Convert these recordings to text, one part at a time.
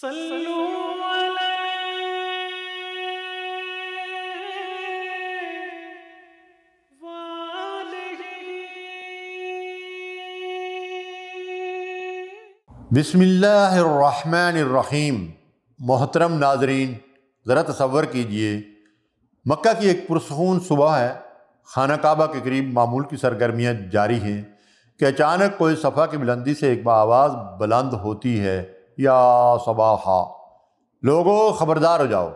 صلوا علیہ وآلہ۔ بسم اللہ الرحمن الرحیم۔ محترم ناظرین، ذرا تصور کیجئے مکہ کی ایک پرسکون صبح ہے، خانہ کعبہ کے قریب معمول کی سرگرمیاں جاری ہیں کہ اچانک کوئی صفا کی بلندی سے ایک آواز بلند ہوتی ہے، یا صباحا، لوگو خبردار ہو جاؤ۔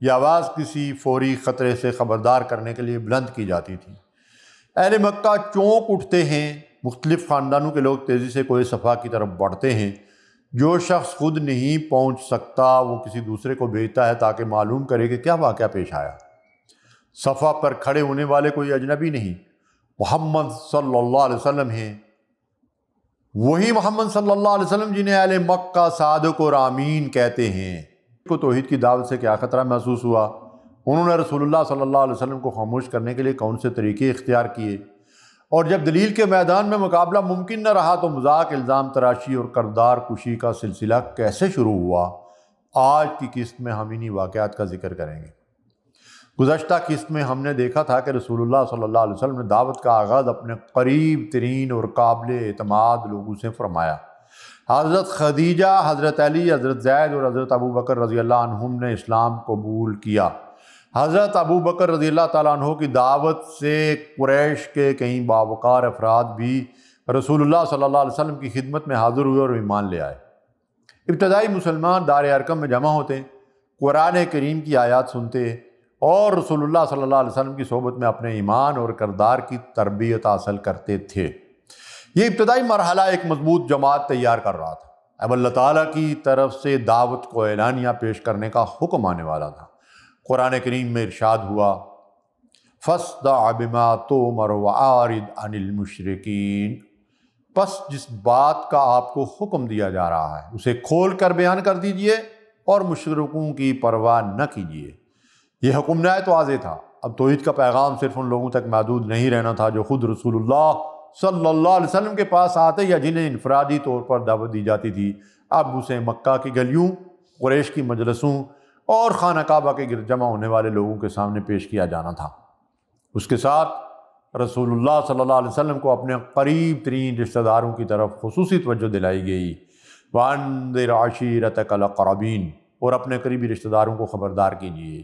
یہ آواز کسی فوری خطرے سے خبردار کرنے کے لیے بلند کی جاتی تھی۔ اہل مکہ چونک اٹھتے ہیں، مختلف خاندانوں کے لوگ تیزی سے کوئی صفا کی طرف بڑھتے ہیں۔ جو شخص خود نہیں پہنچ سکتا وہ کسی دوسرے کو بھیجتا ہے تاکہ معلوم کرے کہ کیا واقعہ پیش آیا۔ صفا پر کھڑے ہونے والے کوئی اجنبی نہیں، محمد صلی اللہ علیہ وسلم ہیں، وہی محمد صلی اللہ علیہ وسلم جنہیں اہل مکہ صادق اور آمین کہتے ہیں۔ کو توحید کی دعوت سے کیا خطرہ محسوس ہوا؟ انہوں نے رسول اللہ صلی اللہ علیہ وسلم کو خاموش کرنے کے لیے کون سے طریقے اختیار کیے؟ اور جب دلیل کے میدان میں مقابلہ ممکن نہ رہا تو مذاق، الزام تراشی اور کردار کشی کا سلسلہ کیسے شروع ہوا؟ آج کی قسط میں ہم انہی واقعات کا ذکر کریں گے۔ گزشتہ قسط میں ہم نے دیکھا تھا کہ رسول اللہ صلی اللہ علیہ وسلم نے دعوت کا آغاز اپنے قریب ترین اور قابل اعتماد لوگوں سے فرمایا۔ حضرت خدیجہ، حضرت علی، حضرت زید اور حضرت ابو بکر رضی اللہ عنہم نے اسلام قبول کیا۔ حضرت ابو بکر رضی اللہ تعالیٰ عنہ کی دعوت سے قریش کے کئی باوقار افراد بھی رسول اللہ صلی اللہ علیہ وسلم کی خدمت میں حاضر ہوئے اور ایمان لے آئے۔ ابتدائی مسلمان دار ارقم میں جمع ہوتے، قرآن کریم کی آیات سنتے اور رسول اللہ صلی اللہ علیہ وسلم کی صحبت میں اپنے ایمان اور کردار کی تربیت حاصل کرتے تھے۔ یہ ابتدائی مرحلہ ایک مضبوط جماعت تیار کر رہا تھا۔ اب اللہ تعالیٰ کی طرف سے دعوت کو اعلانیہ پیش کرنے کا حکم آنے والا تھا۔ قرآن کریم میں ارشاد ہوا، فَاصْدَعْ بِمَا تُؤْمَرُ وَأَعْرِضْ عَنِ الْمُشْرِكِينَ۔ پس جس بات کا آپ کو حکم دیا جا رہا ہے اسے کھول کر بیان کر دیجئے اور مشرکوں کی پرواہ نہ کیجیے۔ یہ حکم نہایت واضح تھا۔ اب توحید کا پیغام صرف ان لوگوں تک محدود نہیں رہنا تھا جو خود رسول اللہ صلی اللہ علیہ وسلم کے پاس آتے یا جنہیں انفرادی طور پر دعوت دی جاتی تھی۔ اب اسے مکہ کی گلیوں، قریش کی مجلسوں اور خانہ کعبہ کے گرد جمع ہونے والے لوگوں کے سامنے پیش کیا جانا تھا۔ اس کے ساتھ رسول اللہ صلی اللہ علیہ وسلم کو اپنے قریب ترین رشتہ داروں کی طرف خصوصی توجہ دلائی گئی۔ وَأَنذِرْ عَشِيرَتَكَ الْأَقْرَبِينَ، اور اپنے قریبی رشتہ داروں کو خبردار کیجیے۔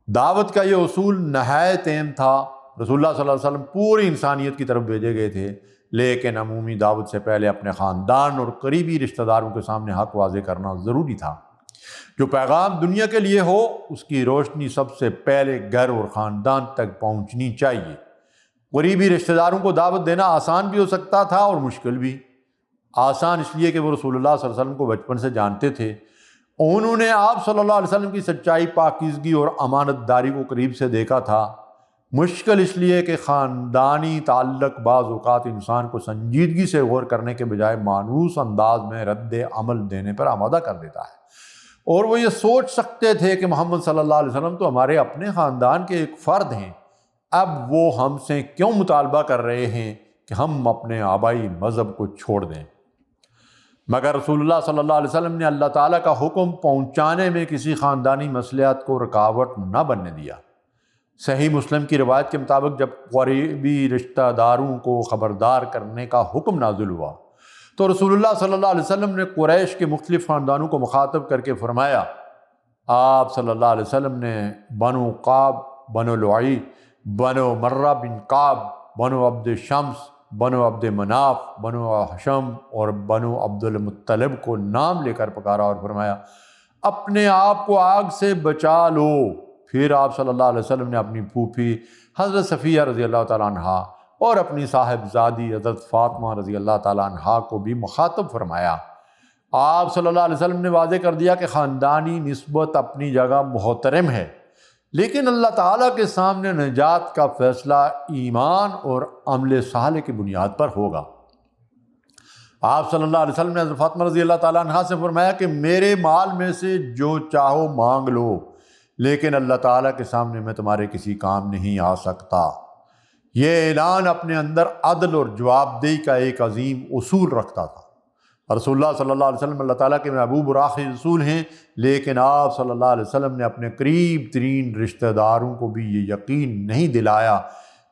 دعوت کا یہ اصول نہایت اہم تھا۔ رسول اللہ صلی اللہ علیہ وسلم پوری انسانیت کی طرف بھیجے گئے تھے، لیکن عمومی دعوت سے پہلے اپنے خاندان اور قریبی رشتہ داروں کے سامنے حق واضح کرنا ضروری تھا۔ جو پیغام دنیا کے لیے ہو اس کی روشنی سب سے پہلے گھر اور خاندان تک پہنچنی چاہیے۔ قریبی رشتہ داروں کو دعوت دینا آسان بھی ہو سکتا تھا اور مشکل بھی۔ آسان اس لیے کہ وہ رسول اللہ صلی اللہ علیہ وسلم کو بچپن سے جانتے تھے، انہوں نے آپ صلی اللہ علیہ وسلم کی سچائی، پاکیزگی اور امانت داری کو قریب سے دیکھا تھا۔ مشکل اس لیے کہ خاندانی تعلق بعض اوقات انسان کو سنجیدگی سے غور کرنے کے بجائے مانوس انداز میں رد عمل دینے پر آمادہ کر دیتا ہے۔ اور وہ یہ سوچ سکتے تھے کہ محمد صلی اللہ علیہ وسلم تو ہمارے اپنے خاندان کے ایک فرد ہیں، اب وہ ہم سے کیوں مطالبہ کر رہے ہیں کہ ہم اپنے آبائی مذہب کو چھوڑ دیں؟ مگر رسول اللہ صلی اللہ علیہ وسلم نے اللہ تعالیٰ کا حکم پہنچانے میں کسی خاندانی مصلحت کو رکاوٹ نہ بننے دیا۔ صحیح مسلم کی روایت کے مطابق جب قریبی رشتہ داروں کو خبردار کرنے کا حکم نازل ہوا تو رسول اللہ صلی اللہ علیہ وسلم نے قریش کے مختلف خاندانوں کو مخاطب کر کے فرمایا، آپ صلی اللہ علیہ وسلم نے بنو قاب، بنو لعی، بنو مرہ بن قاب، بنو عبد شمس، بنو عبد مناف، بنو ہشم اور بنو عبد المطلب کو نام لے کر پکارا اور فرمایا، اپنے آپ کو آگ سے بچا لو۔ پھر آپ صلی اللہ علیہ وسلم نے اپنی پھوپھی حضرت صفیہ رضی اللہ تعالیٰ عنہا اور اپنی صاحبزادی حضرت فاطمہ رضی اللہ تعالیٰ عنہا کو بھی مخاطب فرمایا۔ آپ صلی اللہ علیہ وسلم نے واضح کر دیا کہ خاندانی نسبت اپنی جگہ محترم ہے، لیکن اللہ تعالیٰ کے سامنے نجات کا فیصلہ ایمان اور عمل صالح کی بنیاد پر ہوگا۔ آپ صلی اللہ علیہ وسلم نے حضرت فاطمہ رضی اللہ تعالیٰ عنہا سے فرمایا کہ میرے مال میں سے جو چاہو مانگ لو، لیکن اللہ تعالیٰ کے سامنے میں تمہارے کسی کام نہیں آ سکتا۔ یہ اعلان اپنے اندر عدل اور جواب دہی کا ایک عظیم اصول رکھتا تھا۔ رسول اللہ صلی اللہ علیہ وسلم اللہ تعالیٰ کے محبوب اور آخری رسول ہیں، لیکن آپ صلی اللہ علیہ وسلم نے اپنے قریب ترین رشتہ داروں کو بھی یہ یقین نہیں دلایا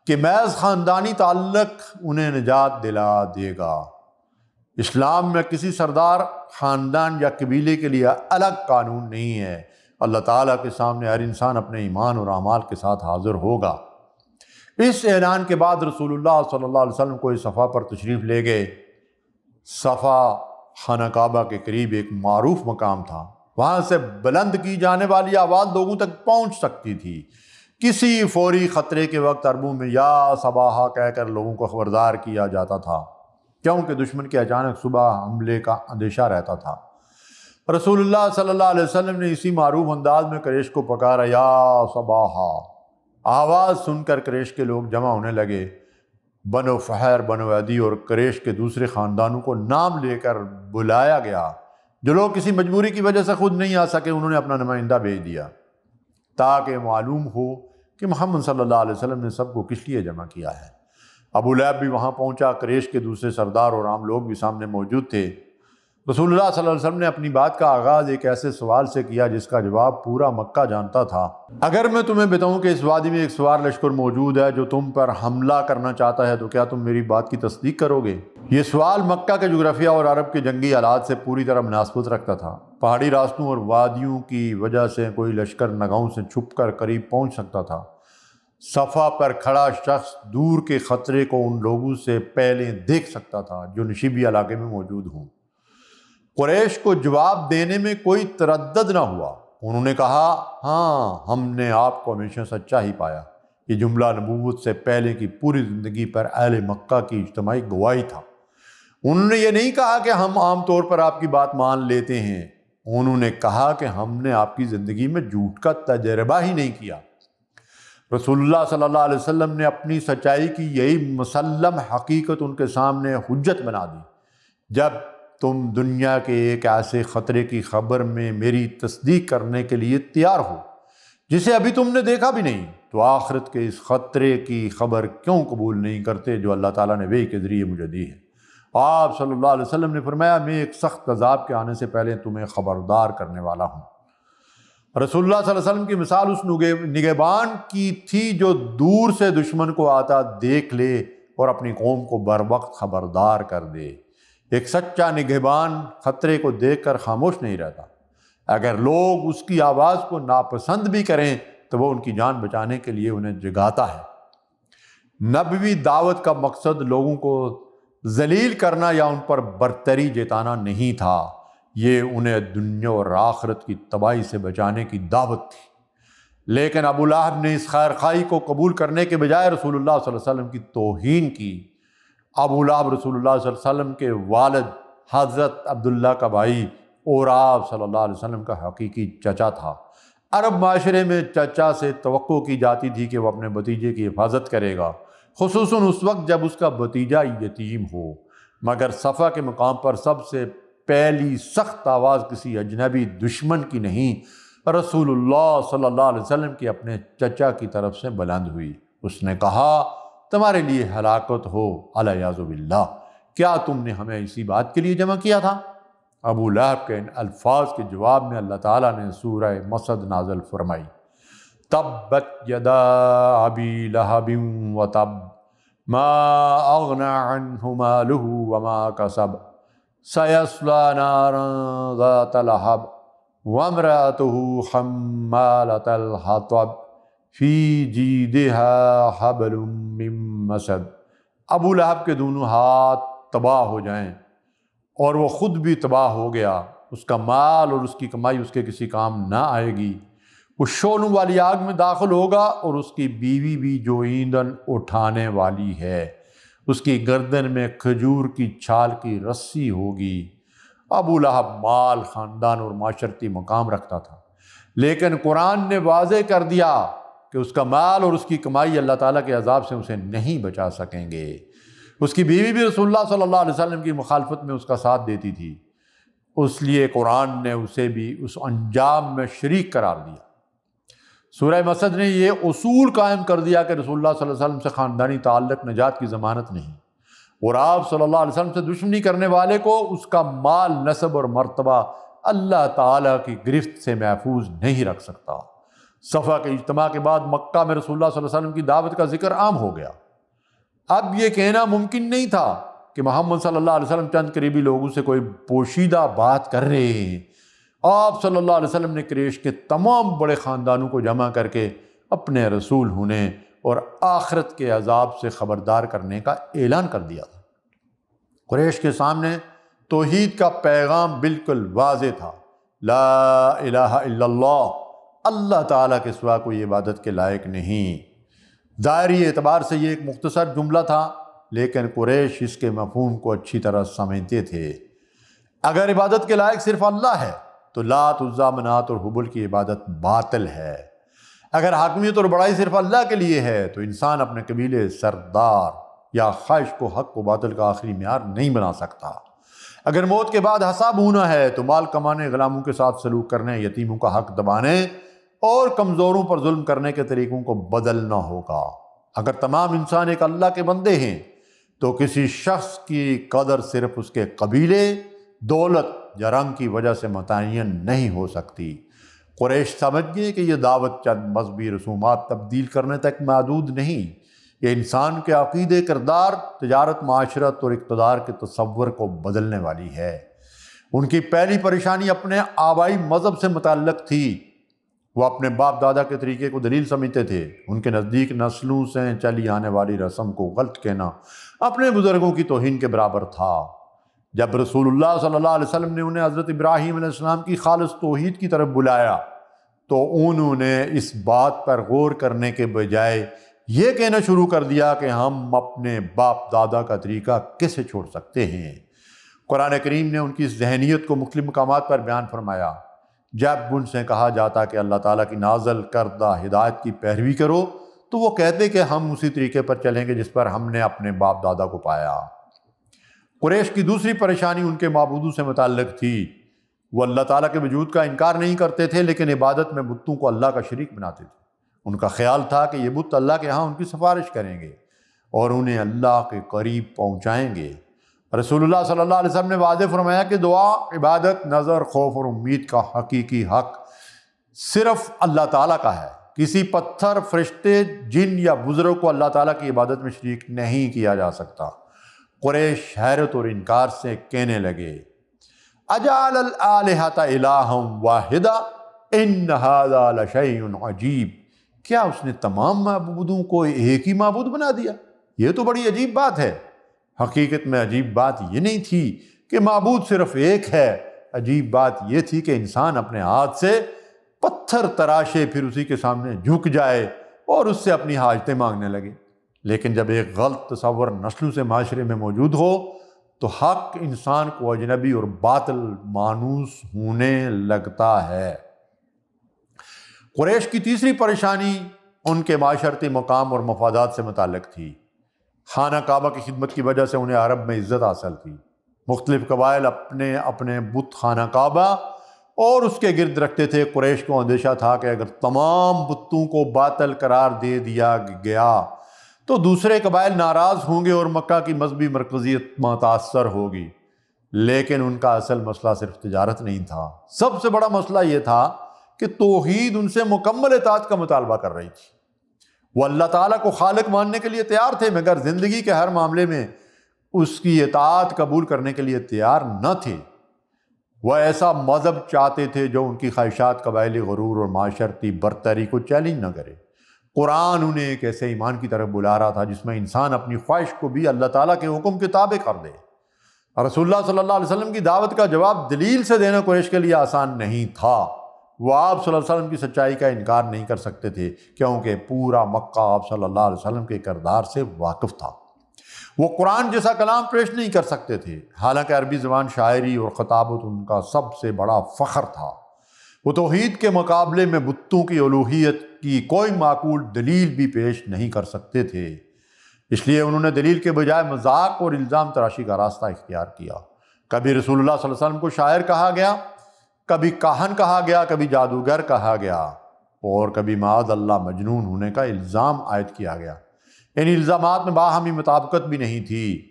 کہ محض خاندانی تعلق انہیں نجات دلا دے گا۔ اسلام میں کسی سردار، خاندان یا قبیلے کے لیے الگ قانون نہیں ہے۔ اللہ تعالیٰ کے سامنے ہر انسان اپنے ایمان اور اعمال کے ساتھ حاضر ہوگا۔ اس اعلان کے بعد رسول اللہ صلی اللہ علیہ وسلم کوئی صفا پر تشریف لے گئے۔ صفا خانہ کعبہ کے قریب ایک معروف مقام تھا، وہاں سے بلند کی جانے والی آواز لوگوں تک پہنچ سکتی تھی۔ کسی فوری خطرے کے وقت عربوں میں یا صباحا کہہ کر لوگوں کو خبردار کیا جاتا تھا، کیونکہ دشمن کے اچانک صبح حملے کا اندیشہ رہتا تھا۔ رسول اللہ صلی اللہ علیہ وسلم نے اسی معروف انداز میں قریش کو پکارا، یا صباحا۔ آواز سن کر قریش کے لوگ جمع ہونے لگے۔ بنو فہر، بنو عدی اور قریش کے دوسرے خاندانوں کو نام لے کر بلایا گیا۔ جو لوگ کسی مجبوری کی وجہ سے خود نہیں آ سکے، انہوں نے اپنا نمائندہ بھیج دیا تاکہ معلوم ہو کہ محمد صلی اللہ علیہ وسلم نے سب کو کس لیے جمع کیا ہے۔ ابو لہب بھی وہاں پہنچا۔ قریش کے دوسرے سردار اور عام لوگ بھی سامنے موجود تھے۔ رسول اللہ صلی اللہ علیہ وسلم نے اپنی بات کا آغاز ایک ایسے سوال سے کیا جس کا جواب پورا مکہ جانتا تھا۔ اگر میں تمہیں بتاؤں کہ اس وادی میں ایک سوار لشکر موجود ہے جو تم پر حملہ کرنا چاہتا ہے تو کیا تم میری بات کی تصدیق کرو گے؟ یہ سوال مکہ کے جغرافیہ اور عرب کے جنگی حالات سے پوری طرح مناسبت رکھتا تھا۔ پہاڑی راستوں اور وادیوں کی وجہ سے کوئی لشکر نگاہوں سے چھپ کر قریب پہنچ سکتا تھا۔ صفا پر کھڑا شخص دور کے خطرے کو ان لوگوں سے پہلے دیکھ سکتا تھا جو نشیبی علاقے میں موجود ہوں۔ قریش کو جواب دینے میں کوئی تردد نہ ہوا۔ انہوں نے کہا، ہاں، ہم نے آپ کو ہمیشہ سچا ہی پایا۔ یہ جملہ نبوت سے پہلے کی پوری زندگی پر اہل مکہ کی اجتماعی گواہی تھا۔ انہوں نے یہ نہیں کہا کہ ہم عام طور پر آپ کی بات مان لیتے ہیں، انہوں نے کہا کہ ہم نے آپ کی زندگی میں جھوٹ کا تجربہ ہی نہیں کیا۔ رسول اللہ صلی اللہ علیہ وسلم نے اپنی سچائی کی یہی مسلم حقیقت ان کے سامنے حجت بنا دی۔ جب تم دنیا کے ایک ایسے خطرے کی خبر میں میری تصدیق کرنے کے لیے تیار ہو جسے ابھی تم نے دیکھا بھی نہیں، تو آخرت کے اس خطرے کی خبر کیوں قبول نہیں کرتے جو اللہ تعالیٰ نے وحی کے ذریعے مجھے دی ہے؟ آپ صلی اللہ علیہ وسلم نے فرمایا، میں ایک سخت عذاب کے آنے سے پہلے تمہیں خبردار کرنے والا ہوں۔ رسول اللہ صلی اللہ علیہ وسلم کی مثال اس نگہبان کی تھی جو دور سے دشمن کو آتا دیکھ لے اور اپنی قوم کو بر وقت خبردار کر دے۔ ایک سچا نگہبان خطرے کو دیکھ کر خاموش نہیں رہتا۔ اگر لوگ اس کی آواز کو ناپسند بھی کریں تو وہ ان کی جان بچانے کے لیے انہیں جگاتا ہے۔ نبوی دعوت کا مقصد لوگوں کو ذلیل کرنا یا ان پر برتری جتانا نہیں تھا، یہ انہیں دنیا اور آخرت کی تباہی سے بچانے کی دعوت تھی۔ لیکن ابو لہب نے اس خیر خواہی کو قبول کرنے کے بجائے رسول اللہ صلی اللہ علیہ وسلم کی توہین کی۔ ابو لہب رسول اللہ صلی اللہ علیہ وسلم کے والد حضرت عبداللہ کا بھائی اور آپ صلی اللہ علیہ وسلم کا حقیقی چچا تھا۔ عرب معاشرے میں چچا سے توقع کی جاتی تھی کہ وہ اپنے بھتیجے کی حفاظت کرے گا، خصوصاً اس وقت جب اس کا بھتیجا یتیم ہو۔ مگر صفا کے مقام پر سب سے پہلی سخت آواز کسی اجنبی دشمن کی نہیں، رسول اللہ صلی اللہ علیہ وسلم کے اپنے چچا کی طرف سے بلند ہوئی۔ اس نے کہا، تمہارے لیے ہلاکت ہو الیاذ باللہ، کیا تم نے ہمیں اسی بات کے لیے جمع کیا تھا؟ ابو لہب کے ان الفاظ کے جواب میں اللہ تعالیٰ نے سورہ مسد نازل فرمائی، تبت یدا ابی لہب وتب ما اغنی عنہ مالہ وما کسب سیصلی نارا ذات لہب وامرأتہ حمالۃ الحطب فی جیدہا حبل من مسد۔ ابو لہب کے دونوں ہاتھ تباہ ہو جائیں اور وہ خود بھی تباہ ہو گیا، اس کا مال اور اس کی کمائی اس کے کسی کام نہ آئے گی۔ وہ شعلوں والی آگ میں داخل ہوگا اور اس کی بیوی بھی جو ایندھن اٹھانے والی ہے، اس کی گردن میں کھجور کی چھال کی رسی ہوگی۔ ابو لہب مال، خاندان اور معاشرتی مقام رکھتا تھا، لیکن قرآن نے واضح کر دیا کہ اس کا مال اور اس کی کمائی اللہ تعالیٰ کے عذاب سے اسے نہیں بچا سکیں گے۔ اس کی بیوی بھی رسول اللہ صلی اللہ علیہ وسلم کی مخالفت میں اس کا ساتھ دیتی تھی، اس لیے قرآن نے اسے بھی اس انجام میں شریک قرار دیا۔ سورہ مسد نے یہ اصول قائم کر دیا کہ رسول اللہ صلی اللہ علیہ وسلم سے خاندانی تعلق نجات کی ضمانت نہیں۔ اور آپ صلی اللہ علیہ وسلم سے دشمنی کرنے والے کو اس کا مال، نسب اور مرتبہ اللہ تعالیٰ کی گرفت سے محفوظ نہیں رکھ سکتا۔ صفا کے اجتماع کے بعد مکہ میں رسول اللہ صلی اللہ علیہ وسلم کی دعوت کا ذکر عام ہو گیا۔ اب یہ کہنا ممکن نہیں تھا کہ محمد صلی اللہ علیہ وسلم چند قریبی لوگوں سے کوئی پوشیدہ بات کر رہے ہیں۔ آپ صلی اللہ علیہ وسلم نے قریش کے تمام بڑے خاندانوں کو جمع کر کے اپنے رسول ہونے اور آخرت کے عذاب سے خبردار کرنے کا اعلان کر دیا تھا۔ قریش کے سامنے توحید کا پیغام بالکل واضح تھا، لا الہ الا اللہ، اللہ تعالیٰ کے سوا کوئی عبادت کے لائق نہیں۔ ظاہری اعتبار سے یہ ایک مختصر جملہ تھا، لیکن قریش اس کے مفہوم کو اچھی طرح سمجھتے تھے۔ اگر عبادت کے لائق صرف اللہ ہے تو لات، عزیٰ، منات اور حبل کی عبادت باطل ہے۔ اگر حاکمیت اور بڑائی صرف اللہ کے لیے ہے تو انسان اپنے قبیلے، سردار یا خواہش کو حق و باطل کا آخری معیار نہیں بنا سکتا۔ اگر موت کے بعد حساب ہونا ہے تو مال کمانے، غلاموں کے ساتھ سلوک کرنے، یتیموں کا حق دبانے اور کمزوروں پر ظلم کرنے کے طریقوں کو بدلنا ہوگا۔ اگر تمام انسان ایک اللہ کے بندے ہیں تو کسی شخص کی قدر صرف اس کے قبیلے، دولت یا رنگ کی وجہ سے متعین نہیں ہو سکتی۔ قریش سمجھ گئے کہ یہ دعوت چند مذہبی رسومات تبدیل کرنے تک محدود نہیں، یہ انسان کے عقیدے، کردار، تجارت، معاشرت اور اقتدار کے تصور کو بدلنے والی ہے۔ ان کی پہلی پریشانی اپنے آبائی مذہب سے متعلق تھی۔ وہ اپنے باپ دادا کے طریقے کو دلیل سمجھتے تھے۔ ان کے نزدیک نسلوں سے چلی آنے والی رسم کو غلط کہنا اپنے بزرگوں کی توہین کے برابر تھا۔ جب رسول اللہ صلی اللہ علیہ وسلم نے انہیں حضرت ابراہیم علیہ السلام کی خالص توحید کی طرف بلایا تو انہوں نے اس بات پر غور کرنے کے بجائے یہ کہنا شروع کر دیا کہ ہم اپنے باپ دادا کا طریقہ کیسے چھوڑ سکتے ہیں۔ قرآن کریم نے ان کی اس ذہنیت کو مختلف مقامات پر بیان فرمایا۔ جب ان سے کہا جاتا کہ اللہ تعالیٰ کی نازل کردہ ہدایت کی پیروی کرو تو وہ کہتے کہ ہم اسی طریقے پر چلیں گے جس پر ہم نے اپنے باپ دادا کو پایا۔ قریش کی دوسری پریشانی ان کے معبودوں سے متعلق تھی۔ وہ اللہ تعالیٰ کے وجود کا انکار نہیں کرتے تھے، لیکن عبادت میں بتوں کو اللہ کا شریک بناتے تھے۔ ان کا خیال تھا کہ یہ بت اللہ کے ہاں ان کی سفارش کریں گے اور انہیں اللہ کے قریب پہنچائیں گے۔ رسول اللہ صلی اللہ علیہ وسلم نے واضح فرمایا کہ دعا، عبادت، نظر، خوف اور امید کا حقیقی حق صرف اللہ تعالیٰ کا ہے۔ کسی پتھر، فرشتے، جن یا بزرگ کو اللہ تعالیٰ کی عبادت میں شریک نہیں کیا جا سکتا۔ قریش حیرت اور انکار سے کہنے لگے، اجعل الآلہۃ الہا واحدا ان ھذا لشیء عجیب، کیا اس نے تمام معبودوں کو ایک ہی معبود بنا دیا؟ یہ تو بڑی عجیب بات ہے۔ حقیقت میں عجیب بات یہ نہیں تھی کہ معبود صرف ایک ہے، عجیب بات یہ تھی کہ انسان اپنے ہاتھ سے پتھر تراشے، پھر اسی کے سامنے جھک جائے اور اس سے اپنی حاجتیں مانگنے لگے۔ لیکن جب ایک غلط تصور نسلوں سے معاشرے میں موجود ہو تو حق انسان کو اجنبی اور باطل مانوس ہونے لگتا ہے۔ قریش کی تیسری پریشانی ان کے معاشرتی مقام اور مفادات سے متعلق تھی۔ خانہ کعبہ کی خدمت کی وجہ سے انہیں عرب میں عزت حاصل تھی۔ مختلف قبائل اپنے اپنے بت خانہ کعبہ اور اس کے گرد رکھتے تھے۔ قریش کو اندیشہ تھا کہ اگر تمام بتوں کو باطل قرار دے دیا گیا تو دوسرے قبائل ناراض ہوں گے اور مکہ کی مذہبی مرکزیت متاثر ہوگی۔ لیکن ان کا اصل مسئلہ صرف تجارت نہیں تھا، سب سے بڑا مسئلہ یہ تھا کہ توحید ان سے مکمل اطاعت کا مطالبہ کر رہی تھی۔ وہ اللہ تعالیٰ کو خالق ماننے کے لیے تیار تھے، مگر زندگی کے ہر معاملے میں اس کی اطاعت قبول کرنے کے لیے تیار نہ تھے۔ وہ ایسا مذہب چاہتے تھے جو ان کی خواہشات، قبائلی غرور اور معاشرتی برتری کو چیلنج نہ کرے۔ قرآن انہیں ایک ایسے ایمان کی طرف بلا رہا تھا جس میں انسان اپنی خواہش کو بھی اللہ تعالیٰ کے حکم کے تابع کر دے۔ رسول اللہ صلی اللہ علیہ وسلم کی دعوت کا جواب دلیل سے دینا قریش کے لیے آسان نہیں تھا۔ وہ آپ صلی اللہ علیہ وسلم کی سچائی کا انکار نہیں کر سکتے تھے کیونکہ پورا مکہ آپ صلی اللہ علیہ وسلم کے کردار سے واقف تھا۔ وہ قرآن جیسا کلام پیش نہیں کر سکتے تھے، حالانکہ عربی زبان، شاعری اور خطابت ان کا سب سے بڑا فخر تھا۔ وہ توحید کے مقابلے میں بتوں کی الوہیت کی کوئی معقول دلیل بھی پیش نہیں کر سکتے تھے، اس لیے انہوں نے دلیل کے بجائے مذاق اور الزام تراشی کا راستہ اختیار کیا۔ کبھی رسول اللہ صلی اللہ علیہ وسلم کو شاعر کہا گیا، کبھی کاہن کہا گیا، کبھی جادوگر کہا گیا، اور کبھی معاذ اللہ مجنون ہونے کا الزام عائد کیا گیا۔ ان الزامات میں باہمی مطابقت بھی نہیں تھی۔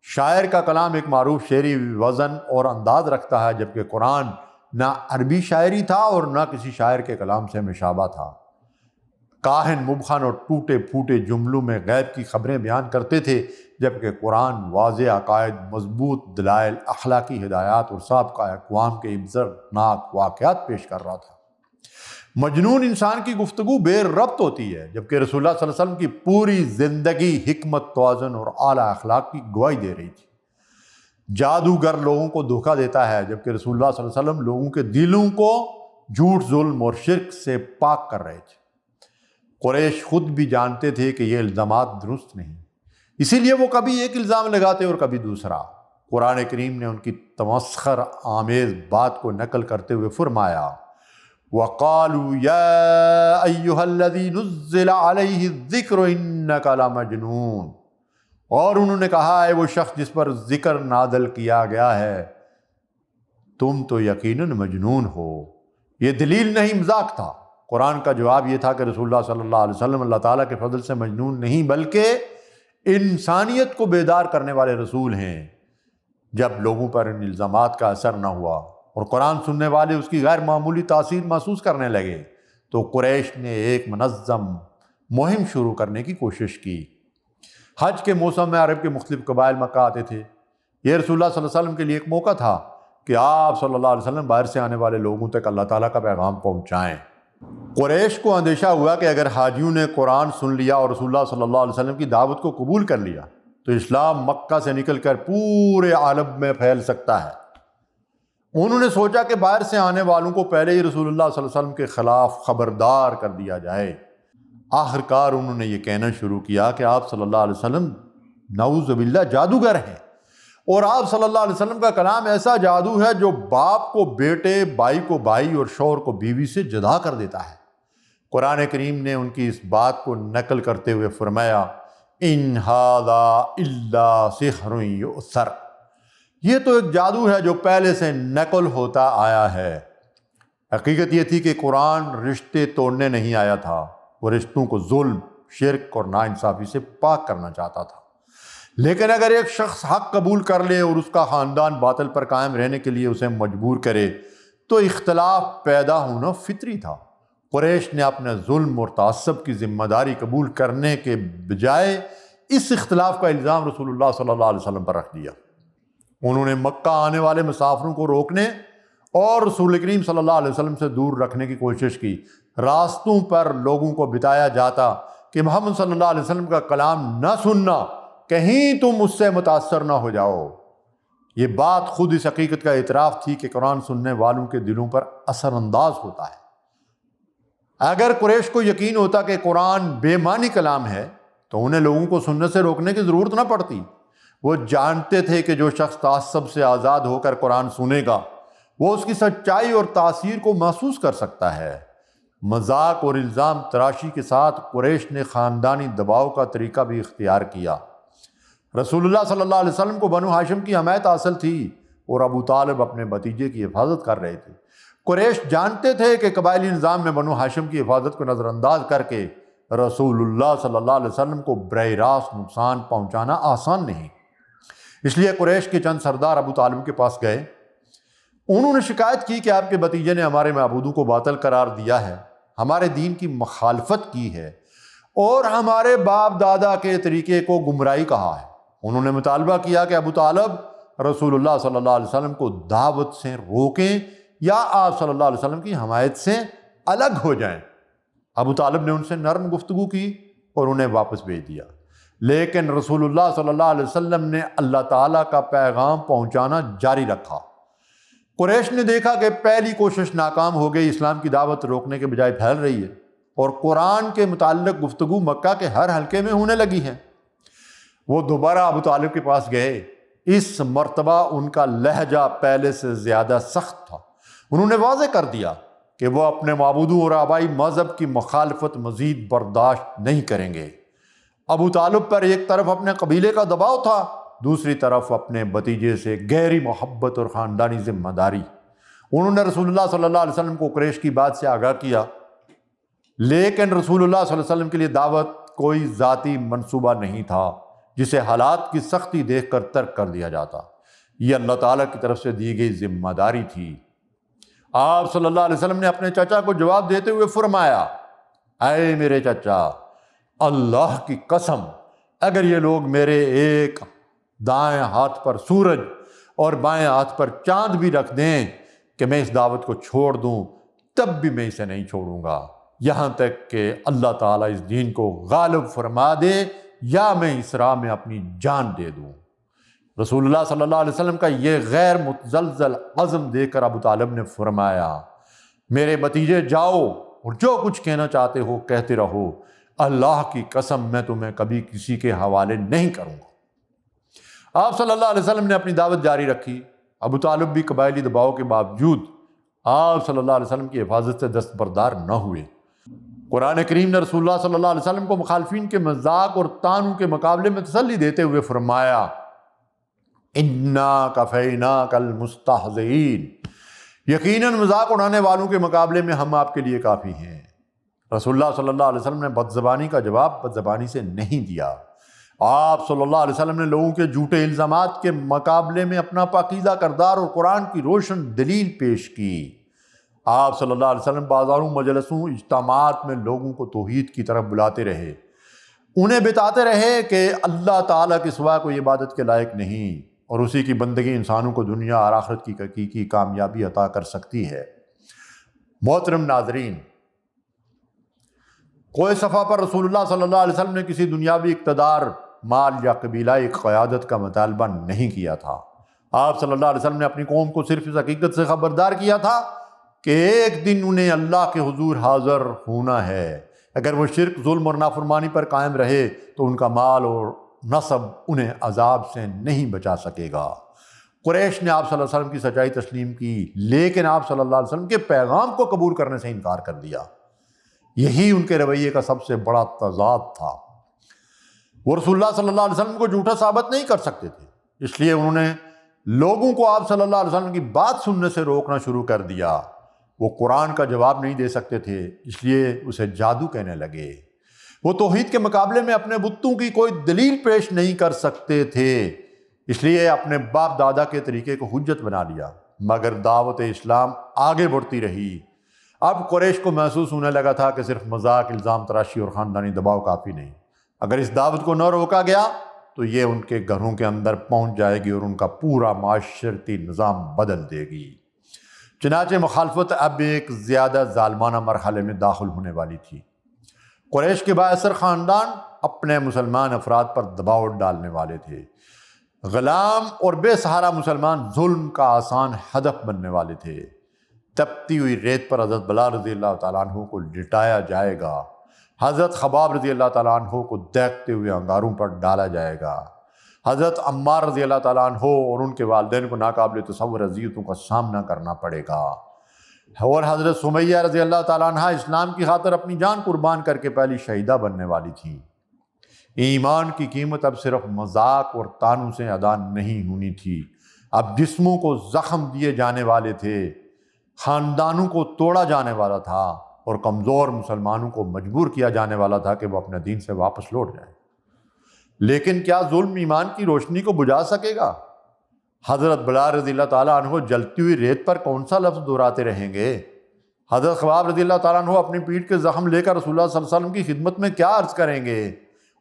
شاعر کا کلام ایک معروف شعری وزن اور انداز رکھتا ہے، جبکہ قرآن نہ عربی شاعری تھا اور نہ کسی شاعر کے کلام سے مشابہ تھا۔ کاہن مبہم اور ٹوٹے پھوٹے جملوں میں غیب کی خبریں بیان کرتے تھے، جبکہ قرآن واضح عقائد، مضبوط دلائل، اخلاقی ہدایات اور سابقہ اقوام کے عبرتناک واقعات پیش کر رہا تھا۔ مجنون انسان کی گفتگو بے ربط ہوتی ہے، جبکہ رسول اللہ صلی اللہ علیہ وسلم کی پوری زندگی حکمت، توازن اور اعلیٰ اخلاق کی گواہی دے رہی تھی۔ جادوگر لوگوں کو دھوکہ دیتا ہے، جبکہ رسول اللہ صلی اللہ علیہ وسلم لوگوں کے دلوں کو جھوٹ، ظلم اور شرک سے پاک کر رہے تھے۔ قریش خود بھی جانتے تھے کہ یہ الزامات درست نہیں، اسی لیے وہ کبھی ایک الزام لگاتے اور کبھی دوسرا۔ قرآن کریم نے ان کی تمسخر آمیز بات کو نقل کرتے ہوئے فرمایا، وَقَالُوا يَا أَيُّهَا الَّذِي نُزِّلَ عَلَيْهِ الذِّكْرُ إِنَّكَ لَمَجْنُونَ، اور انہوں نے کہا ہے وہ شخص جس پر ذکر نازل کیا گیا ہے، تم تو یقیناً مجنون ہو۔ یہ دلیل نہیں، مذاق تھا۔ قرآن کا جواب یہ تھا کہ رسول اللہ صلی اللہ علیہ وسلم اللہ تعالیٰ کے فضل سے مجنون نہیں، بلکہ انسانیت کو بیدار کرنے والے رسول ہیں۔ جب لوگوں پر ان الزامات کا اثر نہ ہوا اور قرآن سننے والے اس کی غیر معمولی تاثیر محسوس کرنے لگے، تو قریش نے ایک منظم مہم شروع کرنے کی کوشش کی۔ حج کے موسم میں عرب کے مختلف قبائل مکہ آتے تھے۔ یہ رسول اللہ صلی اللہ علیہ وسلم کے لیے ایک موقع تھا کہ آپ صلی اللہ علیہ وسلم باہر سے آنے والے لوگوں تک اللہ تعالیٰ کا پیغام پہنچائیں۔ قریش کو اندیشہ ہوا کہ اگر حاجیوں نے قرآن سن لیا اور رسول اللہ صلی اللہ علیہ وسلم کی دعوت کو قبول کر لیا تو اسلام مکہ سے نکل کر پورے عالم میں پھیل سکتا ہے۔ انہوں نے سوچا کہ باہر سے آنے والوں کو پہلے ہی رسول اللہ صلی اللہ علیہ وسلم کے خلاف خبردار کر دیا جائے۔ آخر کار انہوں نے یہ کہنا شروع کیا کہ آپ صلی اللہ علیہ وسلم نعوذ باللہ جادوگر ہیں، اور آپ صلی اللہ علیہ وسلم کا کلام ایسا جادو ہے جو باپ کو بیٹے، بھائی کو بھائی اور شوہر کو بیوی سے جدا کر دیتا ہے۔ قرآن کریم نے ان کی اس بات کو نقل کرتے ہوئے فرمایا، ان ھذا الا سحر یؤثر، یہ تو ایک جادو ہے جو پہلے سے نقل ہوتا آیا ہے۔ حقیقت یہ تھی کہ قرآن رشتے توڑنے نہیں آیا تھا، وہ رشتوں کو ظلم، شرک اور ناانصافی سے پاک کرنا چاہتا تھا۔ لیکن اگر ایک شخص حق قبول کر لے اور اس کا خاندان باطل پر قائم رہنے کے لیے اسے مجبور کرے تو اختلاف پیدا ہونا فطری تھا۔ قریش نے اپنے ظلم اور تعصب کی ذمہ داری قبول کرنے کے بجائے اس اختلاف کا الزام رسول اللہ صلی اللہ علیہ وسلم پر رکھ دیا۔ انہوں نے مکہ آنے والے مسافروں کو روکنے اور رسول کریم صلی اللہ علیہ وسلم سے دور رکھنے کی کوشش کی۔ راستوں پر لوگوں کو بتایا جاتا کہ محمد صلی اللہ علیہ وسلم کا کلام نہ سننا، کہیں تم اس سے متاثر نہ ہو جاؤ۔ یہ بات خود اس حقیقت کا اعتراف تھی کہ قرآن سننے والوں کے دلوں پر اثر انداز ہوتا ہے۔ اگر قریش کو یقین ہوتا کہ قرآن بے معنی کلام ہے تو انہیں لوگوں کو سننے سے روکنے کی ضرورت نہ پڑتی۔ وہ جانتے تھے کہ جو شخص تعصب سے آزاد ہو کر قرآن سنے گا وہ اس کی سچائی اور تاثیر کو محسوس کر سکتا ہے۔ مذاق اور الزام تراشی کے ساتھ قریش نے خاندانی دباؤ کا طریقہ بھی اختیار کیا۔ رسول اللہ صلی اللہ علیہ وسلم کو بنو ہاشم کی حمایت حاصل تھی اور ابو طالب اپنے بھتیجے کی حفاظت کر رہے تھے۔ قریش جانتے تھے کہ قبائلی نظام میں بنو ہاشم کی حفاظت کو نظر انداز کر کے رسول اللہ صلی اللہ علیہ وسلم کو براہ راست نقصان پہنچانا آسان نہیں۔ اس لیے قریش کے چند سردار ابو طالب کے پاس گئے۔ انہوں نے شکایت کی کہ آپ کے بھتیجے نے ہمارے معبودوں کو باطل قرار دیا ہے، ہمارے دین کی مخالفت کی ہے اور ہمارے باپ دادا کے طریقے کو گمراہی کہا ہے۔ انہوں نے مطالبہ کیا کہ ابو طالب رسول اللہ صلی اللہ علیہ وسلم کو دعوت سے روکیں یا آپ صلی اللہ علیہ وسلم کی حمایت سے الگ ہو جائیں۔ ابو طالب نے ان سے نرم گفتگو کی اور انہیں واپس بھیج دیا، لیکن رسول اللہ صلی اللہ علیہ وسلم نے اللہ تعالیٰ کا پیغام پہنچانا جاری رکھا۔ قریش نے دیکھا کہ پہلی کوشش ناکام ہو گئی، اسلام کی دعوت روکنے کے بجائے پھیل رہی ہے اور قرآن کے متعلق گفتگو مکہ کے ہر حلقے میں ہونے لگی ہے۔ وہ دوبارہ ابو طالب کے پاس گئے۔ اس مرتبہ ان کا لہجہ پہلے سے زیادہ سخت تھا۔ انہوں نے واضح کر دیا کہ وہ اپنے معبودوں اور آبائی مذہب کی مخالفت مزید برداشت نہیں کریں گے۔ ابو طالب پر ایک طرف اپنے قبیلے کا دباؤ تھا، دوسری طرف اپنے بھتیجے سے گہری محبت اور خاندانی ذمہ داری۔ انہوں نے رسول اللہ صلی اللہ علیہ وسلم کو قریش کی بات سے آگاہ کیا، لیکن رسول اللہ صلی اللہ علیہ وسلم کے لیے دعوت کوئی ذاتی منصوبہ نہیں تھا۔ جسے حالات کی سختی دیکھ کر ترک کر دیا جاتا۔ یہ اللہ تعالیٰ کی طرف سے دی گئی ذمہ داری تھی۔ آپ صلی اللہ علیہ وسلم نے اپنے چچا کو جواب دیتے ہوئے فرمایا، اے میرے چچا، اللہ کی قسم اگر یہ لوگ میرے ایک دائیں ہاتھ پر سورج اور بائیں ہاتھ پر چاند بھی رکھ دیں کہ میں اس دعوت کو چھوڑ دوں، تب بھی میں اسے نہیں چھوڑوں گا، یہاں تک کہ اللہ تعالیٰ اس دین کو غالب فرما دے یا میں اس راہ میں اپنی جان دے دوں۔ رسول اللہ صلی اللہ علیہ وسلم کا یہ غیر متزلزل عزم دیکھ کر ابو طالب نے فرمایا، میرے بھتیجے جاؤ اور جو کچھ کہنا چاہتے ہو کہتے رہو، اللہ کی قسم میں تمہیں کبھی کسی کے حوالے نہیں کروں گا۔ آپ صلی اللہ علیہ وسلم نے اپنی دعوت جاری رکھی۔ ابو طالب بھی قبائلی دباؤ کے باوجود آپ صلی اللہ علیہ وسلم کی حفاظت سے دستبردار نہ ہوئے۔ قرآن کریم نے رسول اللہ صلی اللہ علیہ وسلم کو مخالفین کے مذاق اور طعنوں کے مقابلے میں تسلی دیتے ہوئے فرمایا، اِنَّا كَفَيْنَاكَ الْمُسْتَهْزِئِينَ، یقیناً مذاق اڑانے والوں کے مقابلے میں ہم آپ کے لیے کافی ہیں۔ رسول اللہ صلی اللہ علیہ وسلم نے بدزبانی کا جواب بدزبانی سے نہیں دیا۔ آپ صلی اللہ علیہ وسلم نے لوگوں کے جھوٹے الزامات کے مقابلے میں اپنا پاکیزہ کردار اور قرآن کی روشن دلیل پیش کی۔ آپ صلی اللہ علیہ وسلم بازاروں، مجلسوں، اجتماعات میں لوگوں کو توحید کی طرف بلاتے رہے، انہیں بتاتے رہے کہ اللہ تعالیٰ کے سوا کوئی عبادت کے لائق نہیں اور اسی کی بندگی انسانوں کو دنیا اور آخرت کی حقیقی کامیابی عطا کر سکتی ہے۔ محترم ناظرین، کوئی صفحہ پر رسول اللہ صلی اللہ علیہ وسلم نے کسی دنیاوی اقتدار، مال یا قبیلائی قیادت کا مطالبہ نہیں کیا تھا۔ آپ صلی اللہ علیہ وسلم نے اپنی قوم کو صرف اس حقیقت سے خبردار کیا تھا کہ ایک دن انہیں اللہ کے حضور حاضر ہونا ہے۔ اگر وہ شرک، ظلم اور نافرمانی پر قائم رہے تو ان کا مال اور نسب انہیں عذاب سے نہیں بچا سکے گا۔ قریش نے آپ صلی اللہ علیہ وسلم کی سچائی تسلیم کی، لیکن آپ صلی اللہ علیہ وسلم کے پیغام کو قبول کرنے سے انکار کر دیا۔ یہی ان کے رویے کا سب سے بڑا تضاد تھا۔ وہ رسول اللہ صلی اللہ علیہ وسلم کو جھوٹا ثابت نہیں کر سکتے تھے، اس لیے انہوں نے لوگوں کو آپ صلی اللہ علیہ وسلم کی بات سننے سے روکنا شروع کر دیا۔ وہ قرآن کا جواب نہیں دے سکتے تھے، اس لیے اسے جادو کہنے لگے۔ وہ توحید کے مقابلے میں اپنے بتوں کی کوئی دلیل پیش نہیں کر سکتے تھے، اس لیے اپنے باپ دادا کے طریقے کو حجت بنا لیا۔ مگر دعوت اسلام آگے بڑھتی رہی۔ اب قریش کو محسوس ہونے لگا تھا کہ صرف مذاق، الزام تراشی اور خاندانی دباؤ کافی نہیں۔ اگر اس دعوت کو نہ روکا گیا تو یہ ان کے گھروں کے اندر پہنچ جائے گی اور ان کا پورا معاشرتی نظام بدل دے گی۔ چنانچہ مخالفت اب ایک زیادہ ظالمانہ مرحلے میں داخل ہونے والی تھی۔ قریش کے بااثر خاندان اپنے مسلمان افراد پر دباؤ ڈالنے والے تھے۔ غلام اور بے سہارا مسلمان ظلم کا آسان ہدف بننے والے تھے۔ تپتی ہوئی ریت پر حضرت بلال رضی اللہ تعالیٰ عنہ کو لٹایا جائے گا، حضرت خباب رضی اللہ تعالیٰ عنہ کو دیکھتے ہوئے انگاروں پر ڈالا جائے گا، حضرت عمار رضی اللہ تعالیٰ عنہ اور ان کے والدین کو ناقابل تصور اذیتوں کا سامنا کرنا پڑے گا، اور حضرت سمیہ رضی اللہ تعالیٰ عنہ اسلام کی خاطر اپنی جان قربان کر کے پہلی شہیدہ بننے والی تھیں۔ ایمان کی قیمت اب صرف مذاق اور طعنوں سے ادا نہیں ہونی تھی، اب جسموں کو زخم دیے جانے والے تھے، خاندانوں کو توڑا جانے والا تھا اور کمزور مسلمانوں کو مجبور کیا جانے والا تھا کہ وہ اپنے دین سے واپس لوٹ جائیں۔ لیکن کیا ظلم ایمان کی روشنی کو بجھا سکے گا؟ حضرت بلال رضی اللہ تعالیٰ عنہ جلتی ہوئی ریت پر کون سا لفظ دہراتے رہیں گے؟ حضرت خباب رضی اللہ تعالیٰ عنہ اپنی پیٹھ کے زخم لے کر رسول اللہ صلی اللہ علیہ وسلم کی خدمت میں کیا عرض کریں گے؟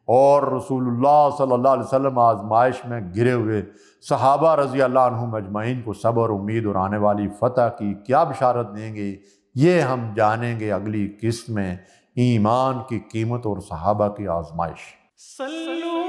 اور رسول اللہ صلی اللہ علیہ وسلم آزمائش میں گرے ہوئے صحابہ رضی اللہ عنہم اجمعین کو صبر، امید اور آنے والی فتح کی کیا بشارت دیں گے؟ یہ ہم جانیں گے اگلی قسط میں، ایمان کی قیمت اور صحابہ کی آزمائش۔ صلو